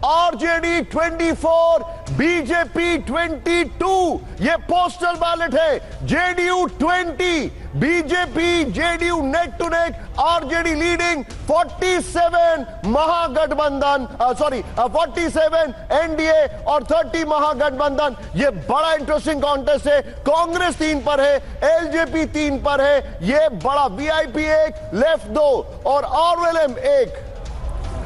RJD 24, BJP 22। ये postal ballot है। JDU 20, BJP JDU neck to neck, RJD leading 47 Mahagathbandhan 47 NDA और 30 महागठबंधन। ये बड़ा इंटरेस्टिंग कॉन्टेस्ट है। कांग्रेस 3 पर है, एलजेपी 3 पर है। ये बड़ा वीआईपी 1, लेफ्ट 2 और आरएलएम 1।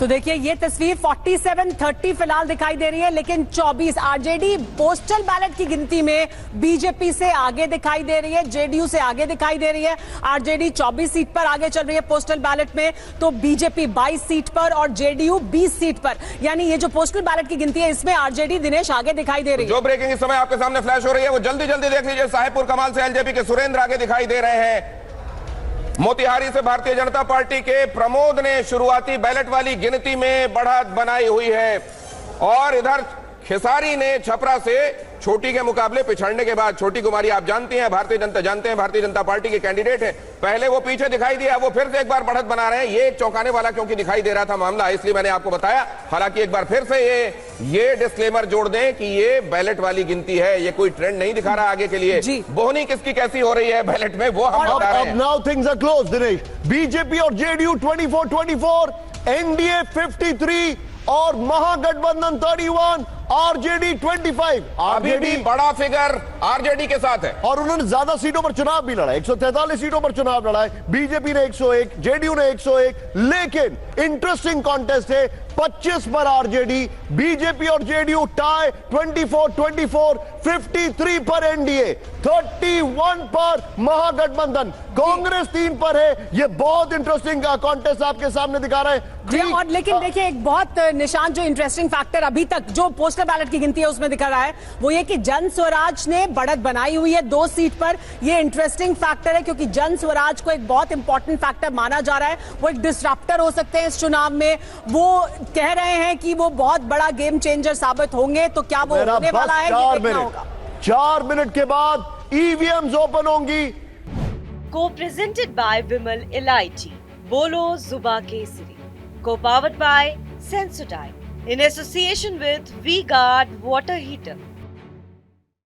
तो देखिए ये तस्वीर 47-30 फिलहाल दिखाई दे रही है, लेकिन 24 आरजेडी पोस्टल बैलेट की गिनती में बीजेपी से आगे दिखाई दे रही है, जेडीयू से आगे दिखाई दे रही है। आरजेडी 24 सीट पर आगे चल रही है पोस्टल बैलेट में, तो बीजेपी 22 सीट पर और जेडीयू 20 सीट पर। यानी ये जो पोस्टल बैलेट की गिनती है इसमें आरजेडी दिनेश आगे दिखाई दे रही है। जो ब्रेकिंग इस समय आपके सामने फ्लैश हो रही है वो जल्दी जल्दी देख लीजिए। साहेबपुर कमाल से एलजेपी के सुरेंद्र आगे दिखाई दे रहे हैं। मोतिहारी से भारतीय जनता पार्टी के प्रमोद ने शुरुआती बैलेट वाली गिनती में बढ़त बनाई हुई है, और इधर खेसारी ने छपरा से छोटी के मुकाबले पिछड़ने के बाद, छोटी कुमारी आप जानती हैं भारतीय जनता पार्टी के कैंडिडेट हैं, पहले वो पीछे दिखाई दिया, वो फिर से एक बार बढ़त बना रहे हैं। ये एक चौंकाने वाला क्योंकि दिखाई दे रहा था मामला, इसलिए मैंने आपको बताया। हालांकि एक बार फिर से ये डिस्क्लेमर जोड़ दें कि ये बैलेट वाली गिनती है, ये कोई ट्रेंड नहीं दिखा रहा आगे के लिए। बोहनी किसकी कैसी हो रही है बैलेट में वो हम बता रहे हैं। Now things are close Dinesh. BJP और जेडीयू 24, एनडीए 53 और महागठबंधन 31, आरजेडी 25। अभी भी बड़ा फिगर आरजेडी के साथ है और उन्होंने ज्यादा सीटों पर चुनाव भी लड़ा है। 143 सीटों पर चुनाव लड़ा है। बीजेपी ने 101, जेडीयू ने 101। लेकिन इंटरेस्टिंग कॉन्टेस्ट है। 25 पर आरजेडी, बीजेपी और जेडीयू टाई 24, 53 पर एनडीए, 31 पर महागठबंधन, कांग्रेस 3 पर है। ये बहुत इंटरेस्टिंग कॉन्टेस्ट आपके सामने दिखा रहा है। और लेकिन देखिए एक बहुत निशान जो इंटरेस्टिंग फैक्टर अभी तक जो पोस्टल बैलेट की गिनती है उसमें दिखा रहा है वो ये कि जन स्वराज ने बढ़त बनाई हुई है 2 सीट पर। ये इंटरेस्टिंग फैक्टर है क्योंकि जन स्वराज को एक बहुत इंपॉर्टेंट फैक्टर माना जा रहा है। वो एक डिस्ट्रप्टर हो सकते हैं इस चुनाव में। वो कह रहे हैं कि वो बहुत बड़ा गेम चेंजर साबित होंगे, तो क्या वो होने वाला है ये देखना होगा। 4 मिनट के बाद ईवीएम्स ओपन होंगी। को प्रेजेंटेड बाय विमल इलायची, बोलो जुबा केसरी, को powered by Sensodyne in association with V-Guard water heater.